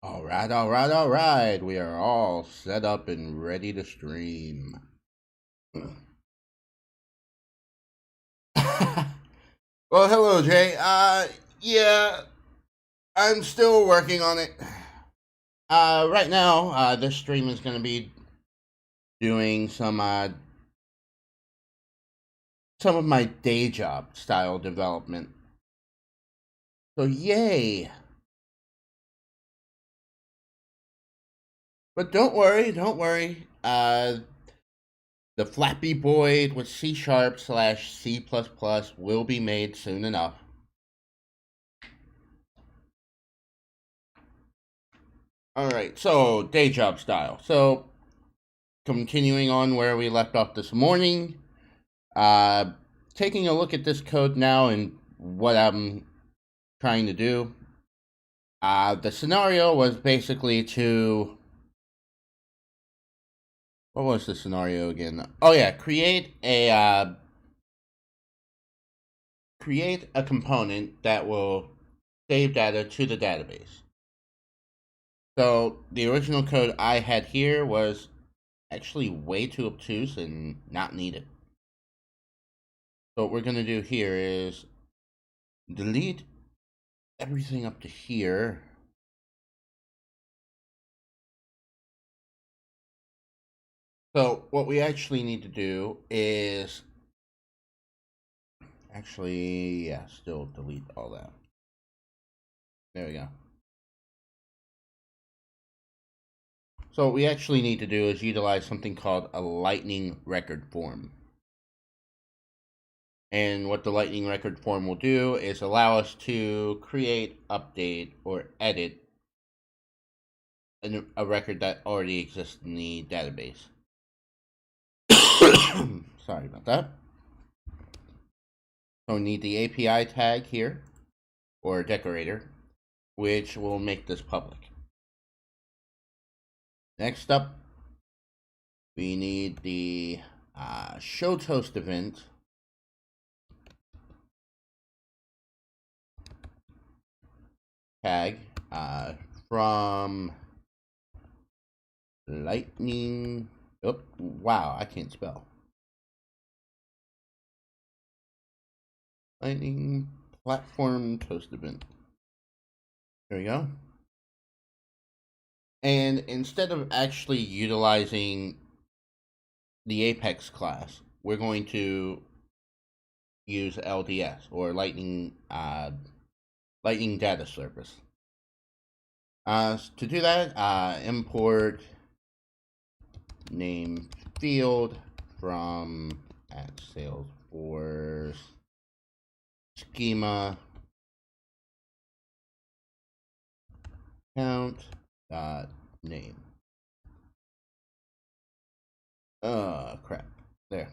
All right. We are all set up and ready to stream. Well, hello, Jay. Yeah, I'm still working on it. Right now, this stream is going to be doing some of my day job style development. So, yay. But don't worry. The Flappy Boy with C#/C++ will be made soon enough. All right, so day job style. So, continuing on where we left off this morning, taking a look at this code now and what I'm trying to do. The scenario was basically to. What was the scenario again? Oh yeah, create a component that will save data to the database. So the original code I had here was actually way too obtuse and not needed. So what we're going to do here is delete everything up to here. So what we actually need to do is still delete all that. There we go. So what we actually need to do is utilize something called a lightning record form. And what the lightning record form will do is allow us to create, update, or edit a record that already exists in the database. Sorry about that. So we need the API tag here, or decorator, which will make this public. Next up, we need the show toast event tag from lightning. Oh, wow, I can't spell. Lightning platform toast event. There we go. And instead of actually utilizing the Apex class, we're going to use LDS or Lightning Data Service. To do that, import name field from Salesforce schema count name. Crap. There.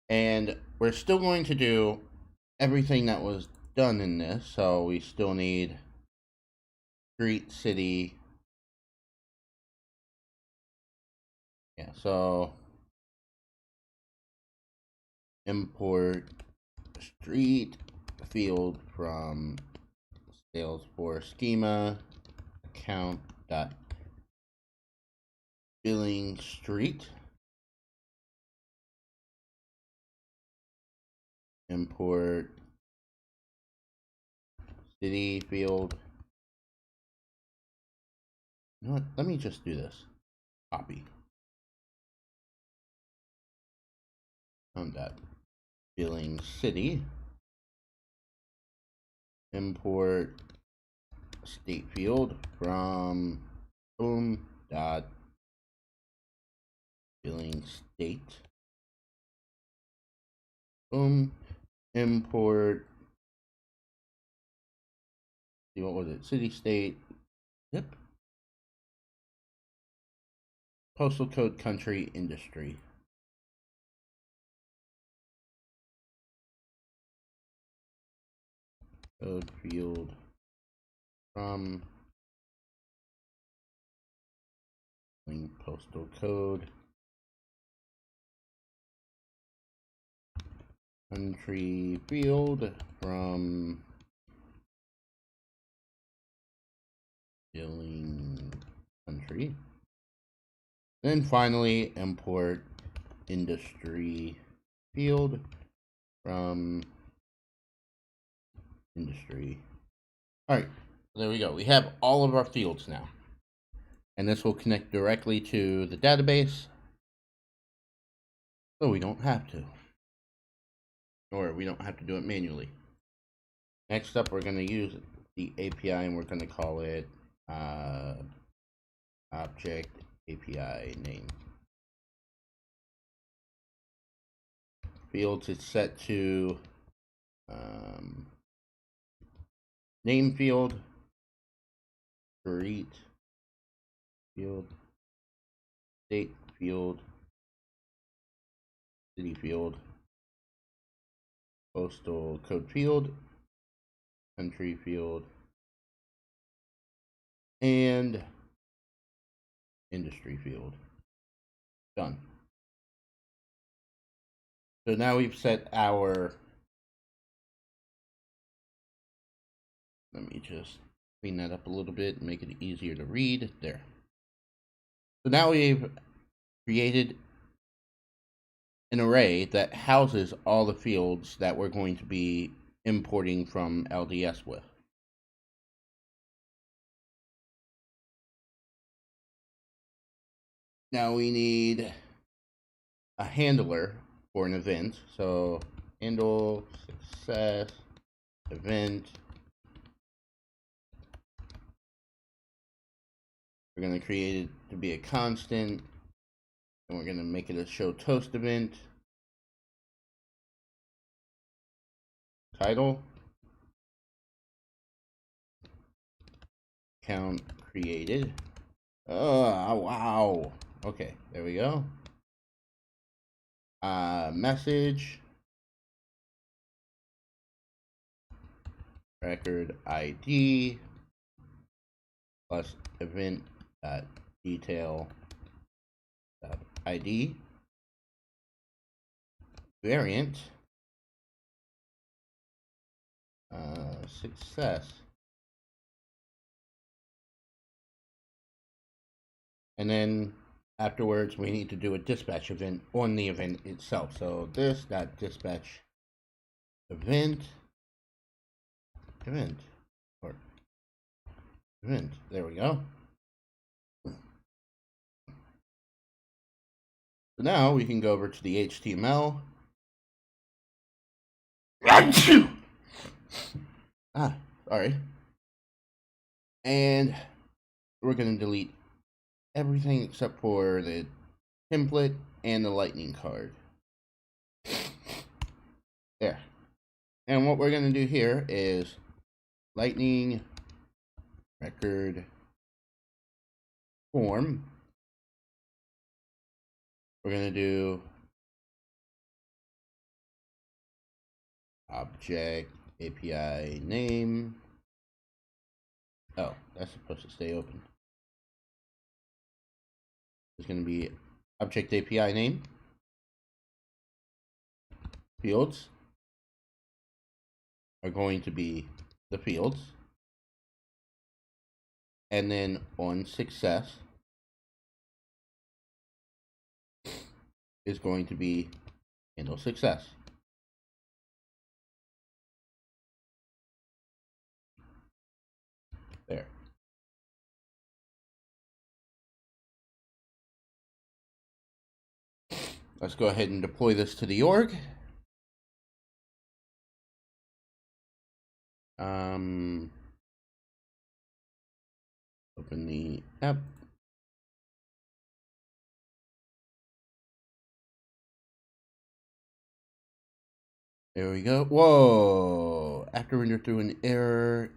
And we're still going to do everything that was done in this, so we still need street, city. Yeah, so import street field from Salesforce schema account dot billing street. Import city field. You know what? Let me just do this. Copy. Dot billing city. Import state field from boom dot billing state. Boom. Import. See, what was it? City, state. Yep. Postal code, country, industry. Code field from postal code, country field from industry. Then finally import industry field from industry. All right, there we go. We have all of our fields now. And this will connect directly to the database, so we don't have to. Or we don't have to do it manually. Next up, we're going to use the API, and we're going to call it object API name. Fields is set to name field, greet field, state field, city field, postal code field, country field, and industry field. Done. So now we've set our, let me just clean that up a little bit and make it easier to read. There. So now we've created an array that houses all the fields that we're going to be importing from LDS with. Now we need a handler for an event. So handle success event. We're going to create it to be a constant, and we're going to make it a show toast event. Title, count created. Oh wow. Okay, there we go. Message, record ID plus event detail ID, variant success, and then afterwards we need to do a dispatch event on the event itself. So this dot dispatch event or event. There we go. So now we can go over to the HTML. Sorry. And we're going to delete everything except for the template and the lightning card. There. And what we're going to do here is lightning record form. We're going to do object API name. Oh, that's supposed to stay open. It's going to be object API name. Fields are going to be the fields. And then on success is going to be handle success. There. Let's go ahead and deploy this to the org. Open the app. There we go. Whoa! After render through an error,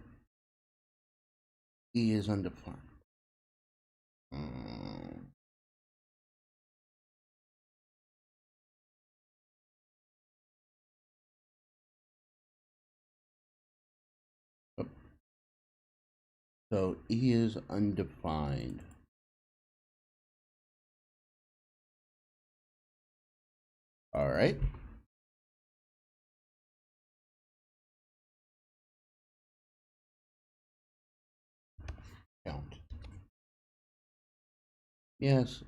E is undefined. So E is undefined. All right. Count. Yes.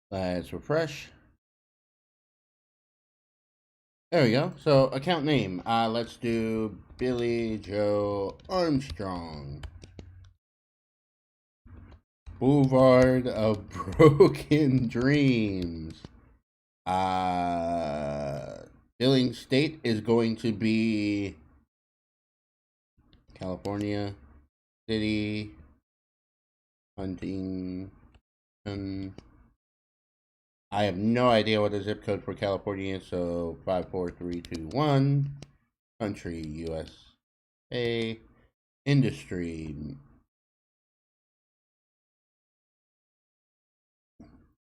Let's refresh. There we go. So account name. Let's do Billy Joe Armstrong. Boulevard of Broken Dreams. Uh, Billing state is going to be California. City. Huntington. I have no idea what the zip code for California is, so 54321. Country, USA. Industry,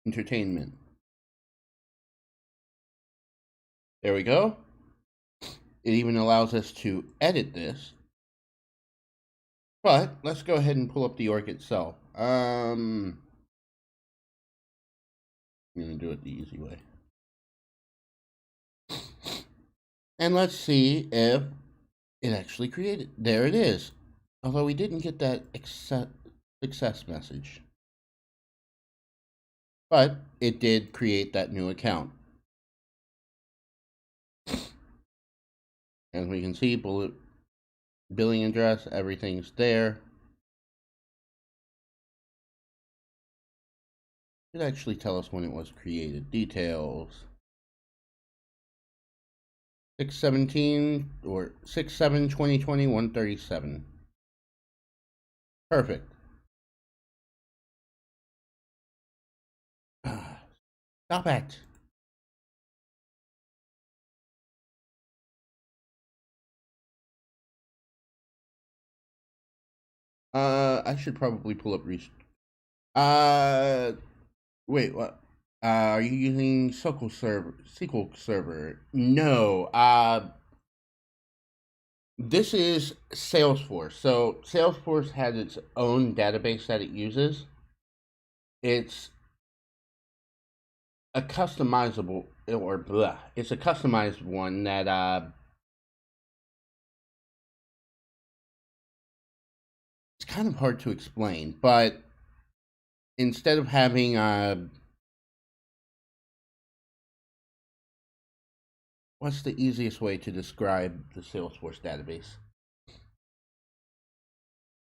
entertainment. There we go. It even allows us to edit this. But let's go ahead and pull up the org itself. I'm going to do it the easy way. And let's see if it actually created. There it is. Although we didn't get that success message. But it did create that new account. As we can see, billing address, everything's there. It actually tell us when it was created. Details. 6/17 or 6/7/2020 137. Perfect. Stop it. I should probably pull up wait, what? Are you using SQL Server? SQL Server? No. This is Salesforce. So Salesforce has its own database that it uses. It's a customizable or blah. It's a customized one that it's kind of hard to explain, but instead of having what's the easiest way to describe the Salesforce database?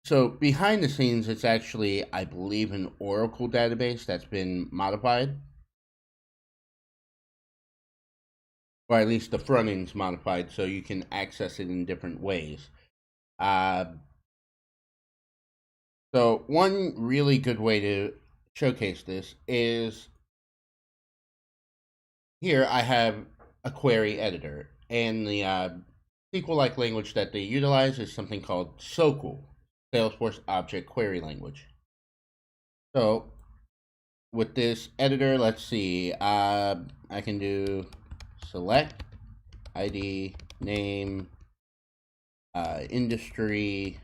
So behind the scenes, it's actually, I believe, an Oracle database that's been modified, or at least the front end's modified, so you can access it in different ways. So one really good way to showcase this is here. I have a query editor, and the SQL-like language that they utilize is something called SOQL, Salesforce Object Query Language. So with this editor, let's see, I can do select, ID, name, industry,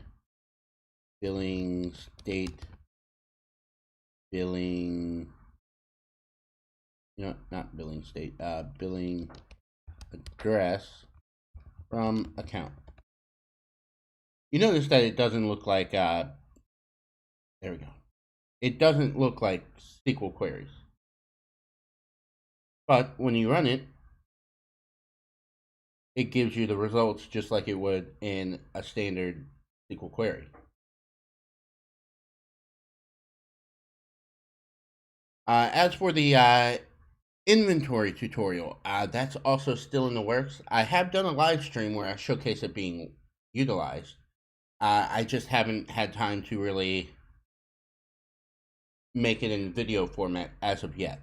billing, state, billing, not billing state, billing address from account. You notice that it doesn't look like, there we go. It doesn't look like SQL queries. But when you run it, it gives you the results just like it would in a standard SQL query. As for the inventory tutorial, that's also still in the works. I have done a live stream where I showcase it being utilized. I just haven't had time to really make it in video format as of yet.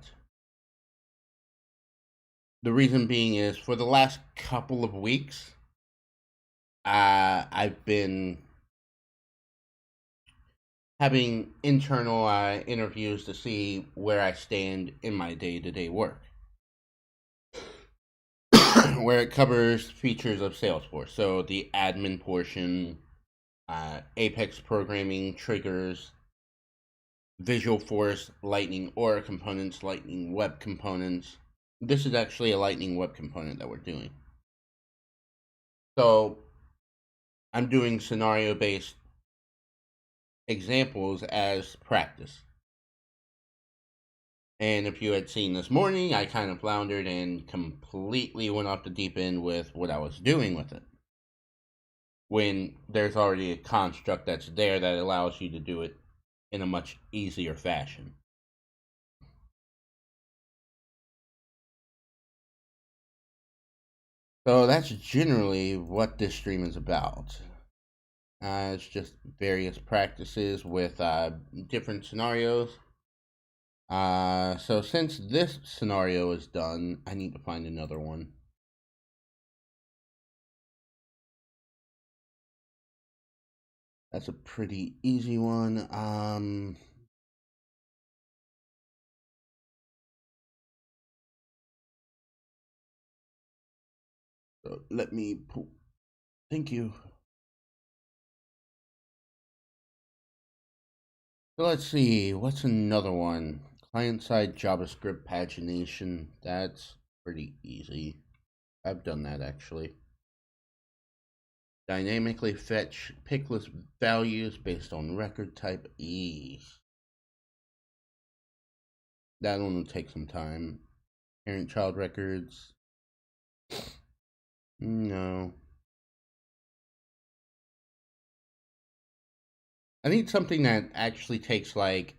The reason being is for the last couple of weeks, I've been having internal interviews to see where I stand in my day-to-day work, where it covers features of Salesforce. So the admin portion, Apex programming, triggers, Visualforce, Lightning Aura components, Lightning Web components. This is actually a Lightning Web component that we're doing. So I'm doing scenario-based examples as practice. And if you had seen this morning, I kind of floundered and completely went off the deep end with what I was doing with it. When there's already a construct that's there that allows you to do it in a much easier fashion. So that's generally what this stream is about. It's just various practices with different scenarios. So since this scenario is done, I need to find another one. That's a pretty easy one. So let me pull. Thank you. So let's see. What's another one? Client-side JavaScript pagination. That's pretty easy. I've done that actually. Dynamically fetch pickless values based on record type ease. That one will take some time. Parent-child records. No. I need something that actually takes like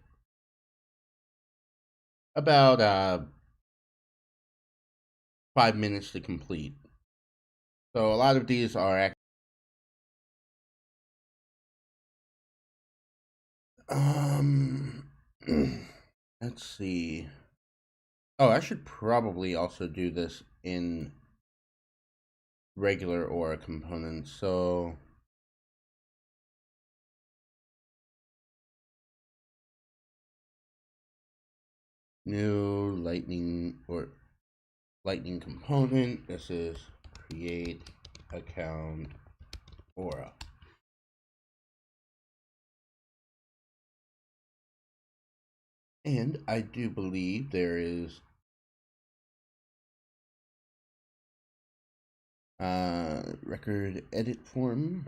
about 5 minutes to complete. So a lot of these are let's see. Oh, I should probably also do this in regular Aura components. So new lightning component. This is create account Aura. And I do believe there is record edit form.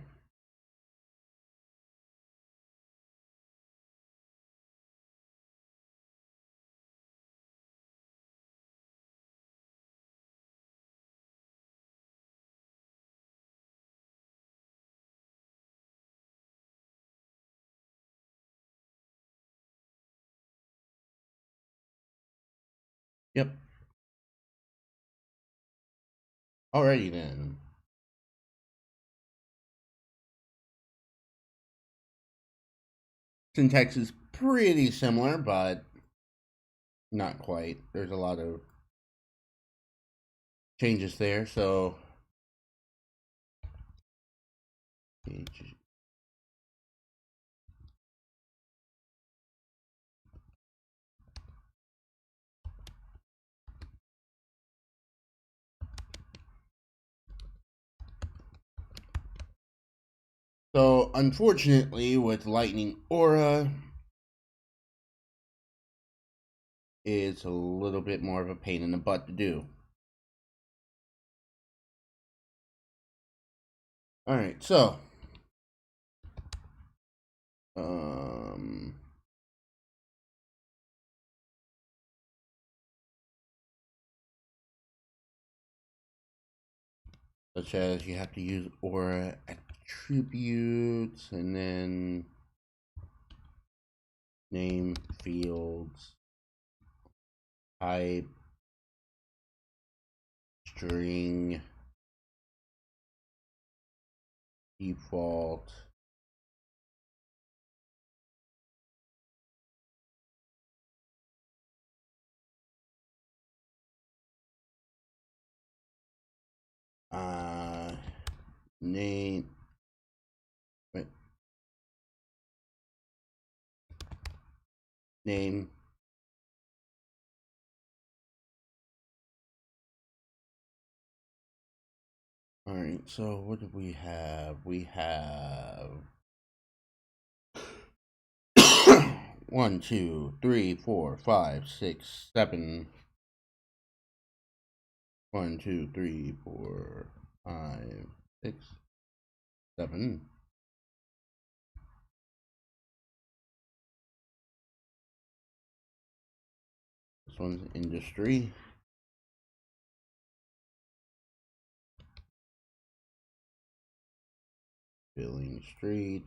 Yep. Alrighty then. Syntax is pretty similar, but not quite. There's a lot of changes there. So unfortunately, with Lightning Aura, it's a little bit more of a pain in the butt to do. All right, so such as you have to use Aura attributes and then name fields, type, string, default, name, wait, name, all right, so what do we have? We have 1, 2, 3, 4, 5, 6, 7. 1, 2, 3, 4, 5, 6. 7. This one's industry. Billing street.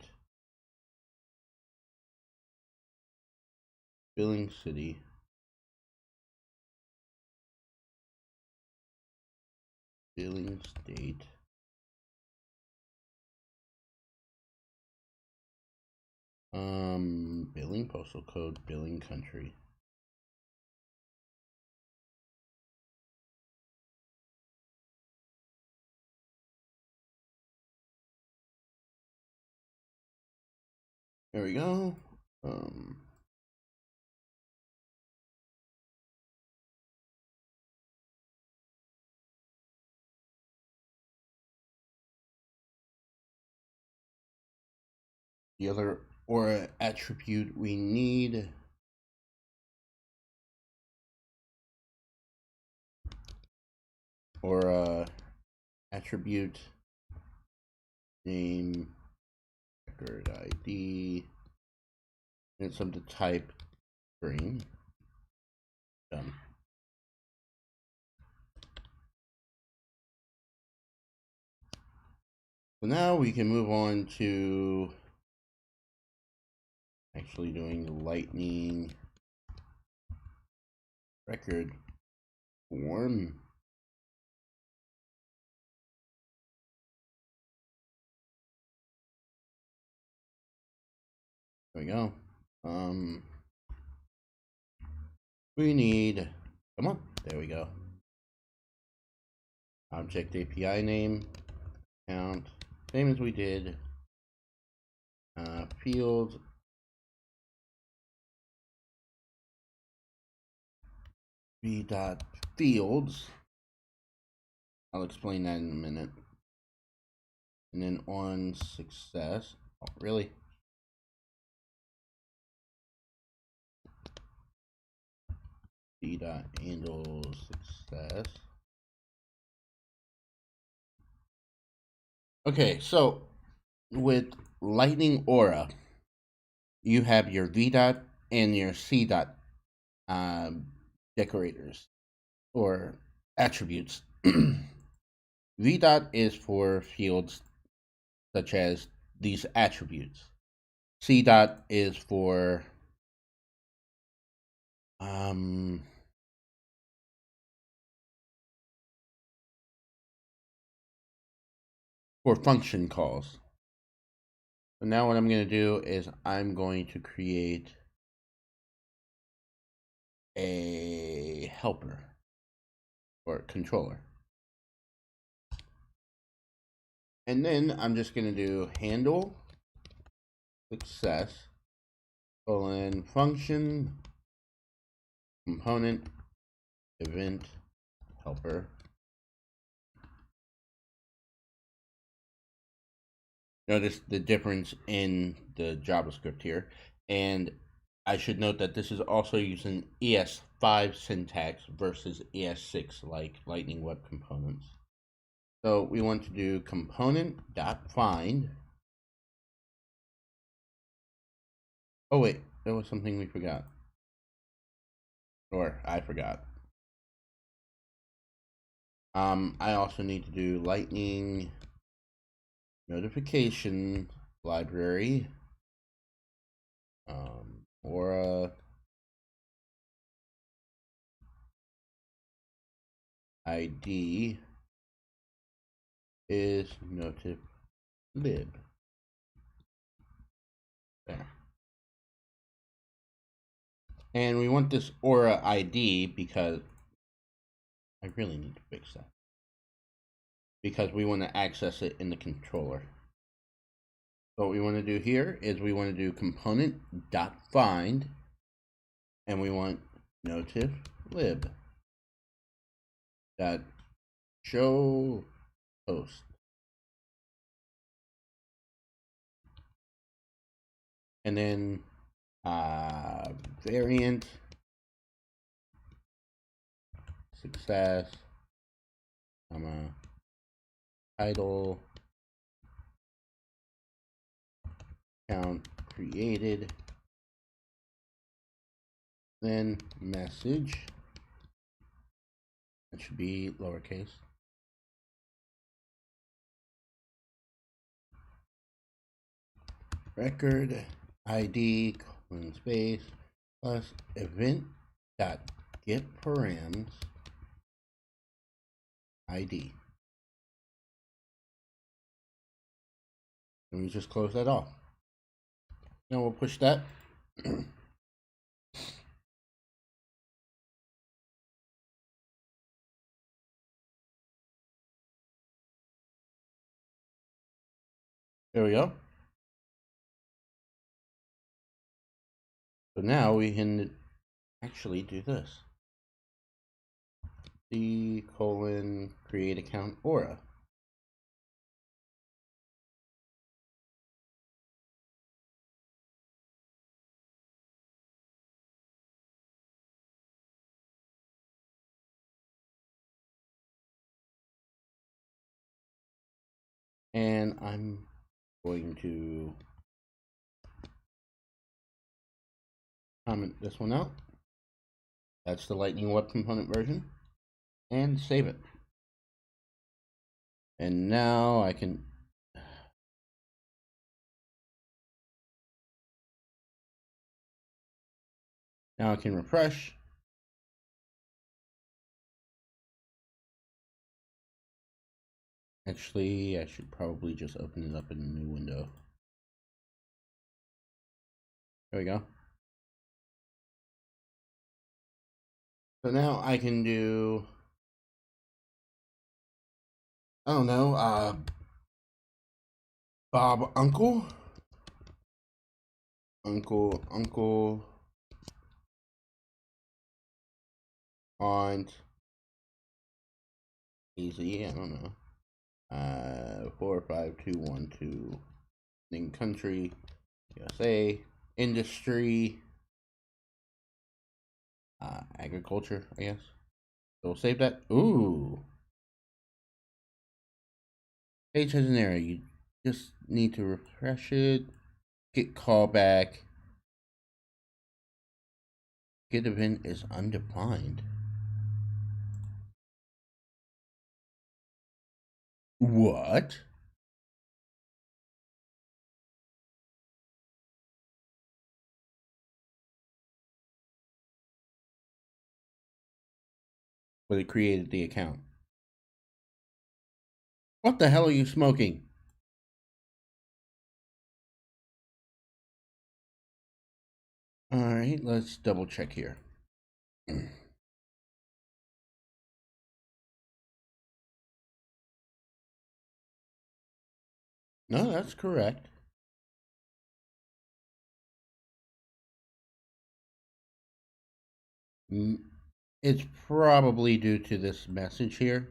Billing city. Billing state. Billing postal code, billing country. There we go. The other or attribute we need or attribute name, record ID, and some to type string. Done. So now we can move on to actually doing the lightning record form. There we go. We need, come on, there we go. Object API name, count, same as we did. Field, v.fields. I'll explain that in a minute. And then on success, oh, really? v.handle success. Okay, so with Lightning Aura, you have your v dot and your c dot decorators or attributes. V dot is for fields such as these attributes. C dot is for function calls. So now what I'm going to do is I'm going to create a helper or controller. And then I'm just going to do handle success colon function component event helper. Notice the difference in the JavaScript here. And I should note that this is also using ES5 syntax versus ES6 like Lightning Web Components. So we want to do component.find. Oh wait, there was something we forgot. Or I forgot. I also need to do Lightning notification library. Aura ID is notif lib. There. And we want this Aura ID because I really need to fix that. Because we want to access it in the controller. So what we want to do here is we want to do component.find and we want notif lib dot show host. And then variant success title account created, then message, that should be lowercase, record ID space plus event dot get params ID. And we just close that off. Now we'll push that. There we go. So now we can actually do this. C : create account aura. And I'm going to comment this one out. That's the Lightning Web Component version. And save it. And now I can refresh. Actually, I should probably just open it up in a new window. There we go. So now I can do, I don't know, Bob Uncle, Aunt, easy, I don't know. 45212, then country, USA, industry, agriculture, I guess. So we'll save that. Ooh. Page has an error. You just need to refresh it. Get callback. Get event is undefined. What? But it created the account. What the hell are you smoking? Alright, let's double check here. No, that's correct. It's probably due to this message here,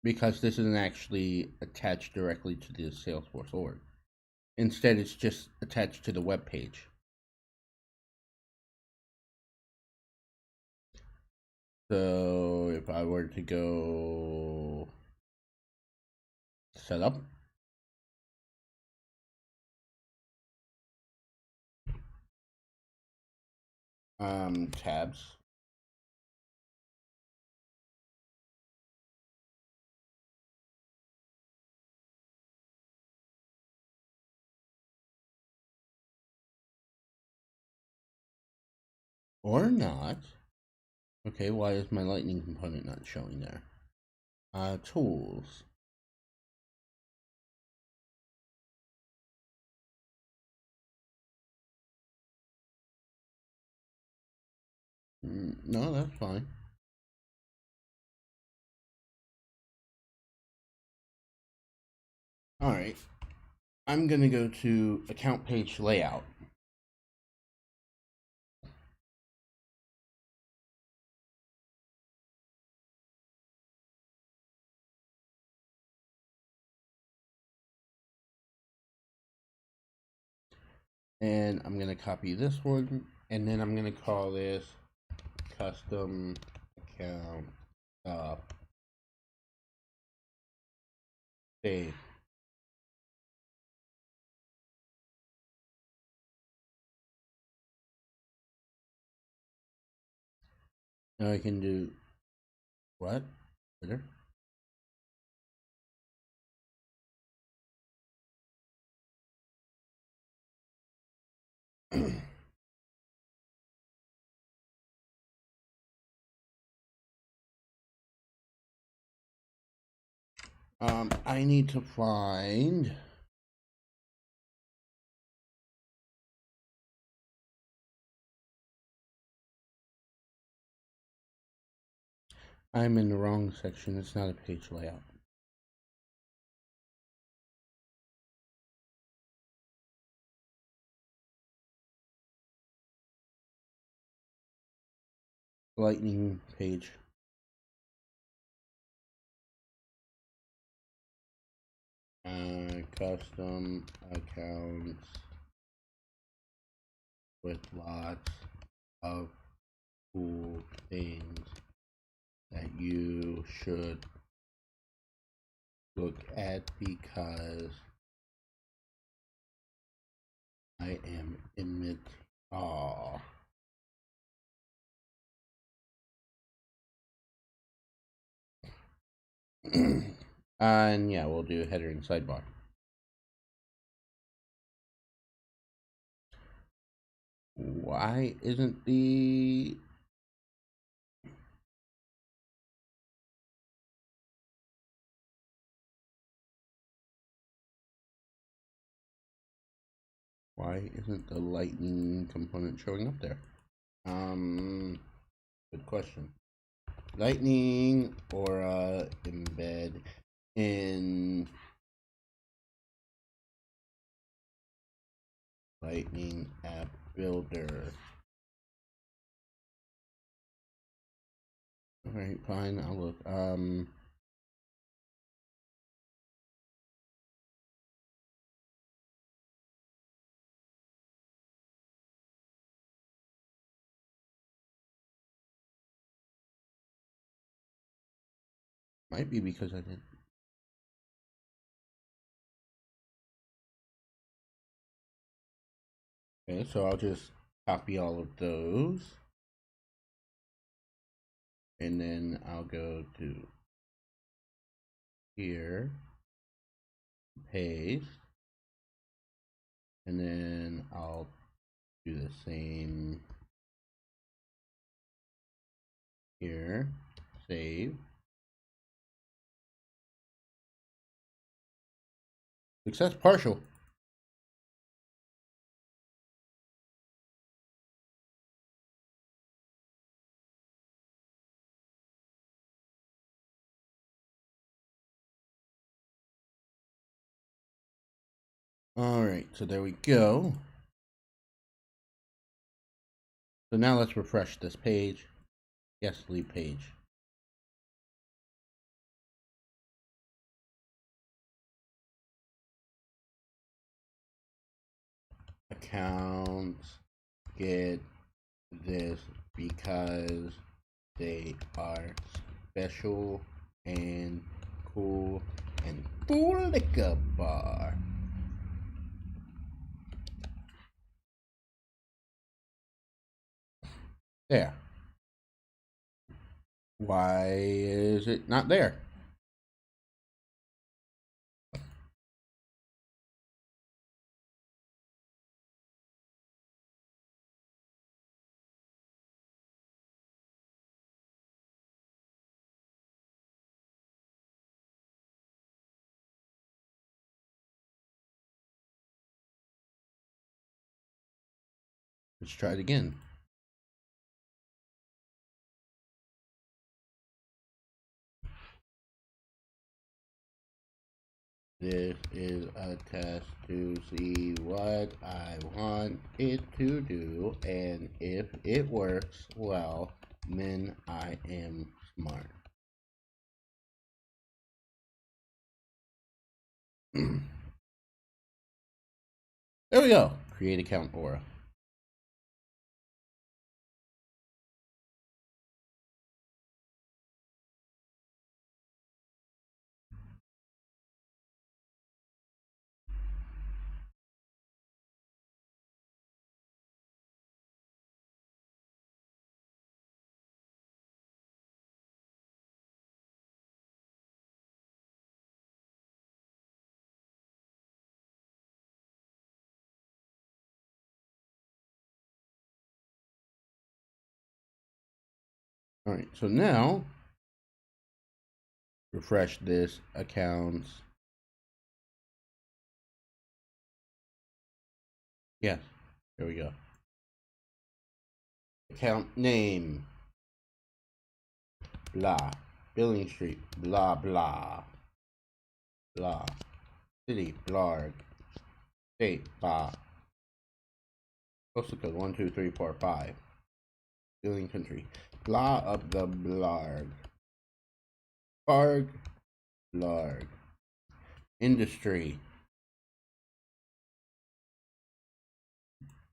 because this isn't actually attached directly to the Salesforce org. Instead, it's just attached to the web page. So if I were to go setup, tabs, or not. Okay, why is my lightning component not showing there? Tools. No, that's fine. Alright, I'm gonna go to account page layout. And I'm gonna copy this one, and then I'm gonna call this custom account save. Now I can do what? Twitter? I need to find. I'm in the wrong section. It's not a page layout. Lightning page. Custom accounts with lots of cool things that you should look at because I am in awe. And yeah, we'll do header and sidebar. Why isn't the lightning component showing up there? Good question. Lightning Aura embed in Lightning App Builder. Alright, fine, I'll look. Might be because I didn't. Okay, so I'll just copy all of those. And then I'll go to here, paste, and then I'll do the same here, save. Success partial. All right, so there we go. So now let's refresh this page. Yes, leave page. Accounts get this because they are special and cool and full liquor bar. There. Why is it not there? Let's try it again. This is a test to see what I want it to do, and if it works well, then I am smart. There we go. Create account aura. All right, so now refresh this accounts. Yes, there we go. Account name, blah. Billing Street, blah, blah. Blah. City, blarg. State, blah. Postal code 12345. Billing country, blah of the blarg. Barg, blarg. Industry,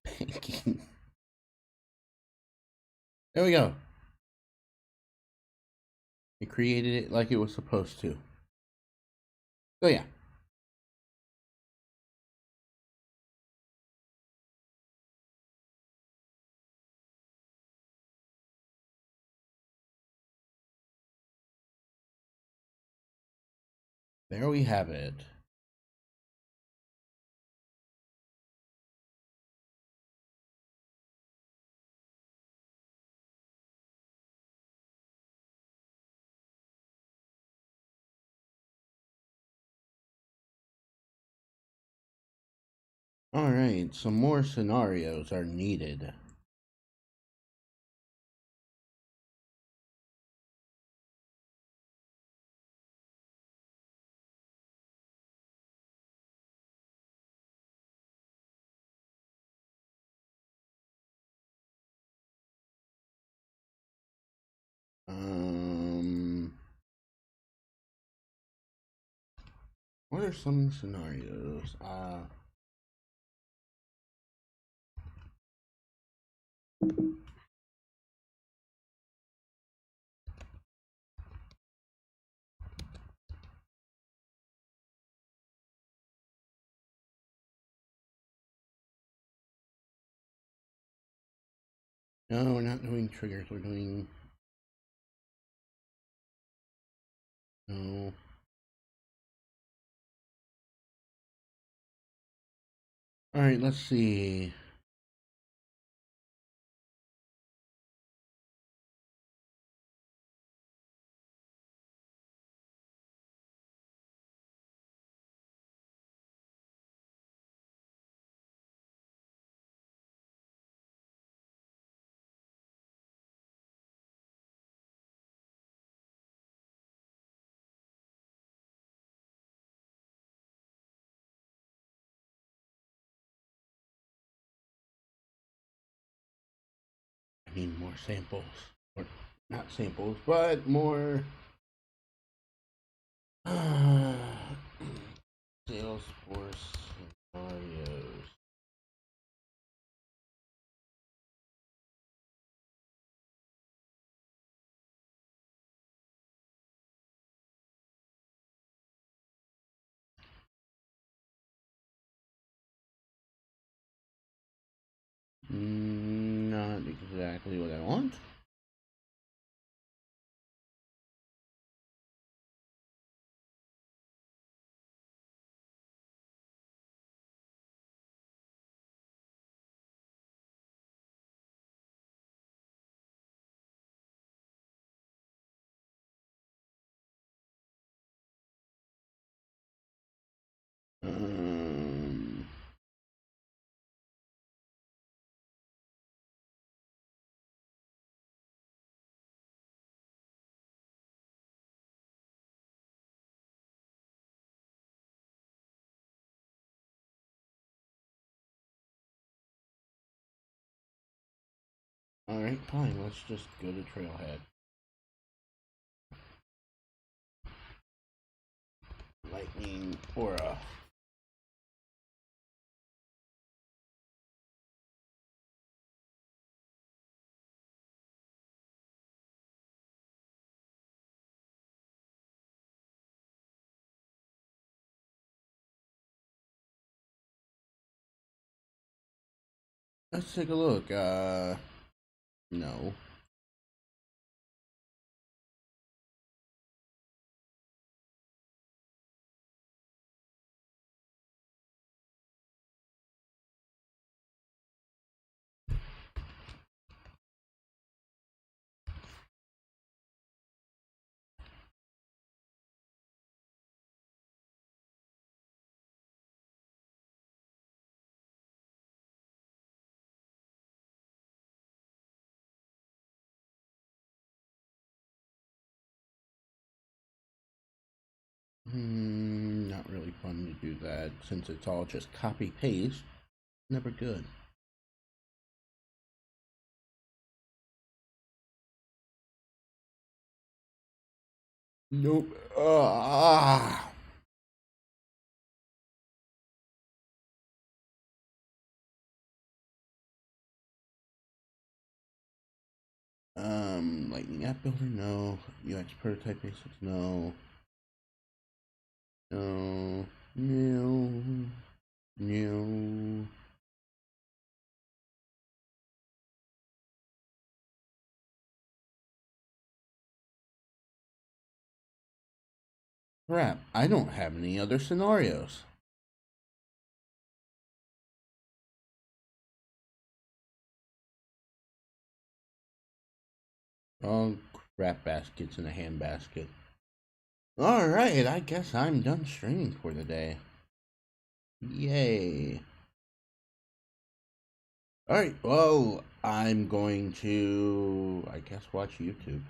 banking. There we go. It created it like it was supposed to. So yeah. There we have it. Alright, some more scenarios are needed. What are some scenarios? No, we're not doing triggers. We're doing... No. Alright, let's see. I need more samples. Or not samples, but more... Salesforce scenarios. Not exactly what I want. Um, Alright, fine. Let's just go to Trailhead. Lightning Aura. Let's take a look. No. Not really fun to do that since it's all just copy paste. Never good. Nope. Lightning App Builder, no. UX Prototype Basics, no. No. No. No. Crap, I don't have any other scenarios. Oh, crap baskets in a handbasket. Alright, I guess I'm done streaming for the day. Yay. Alright, well, I'm going to, I guess, watch YouTube.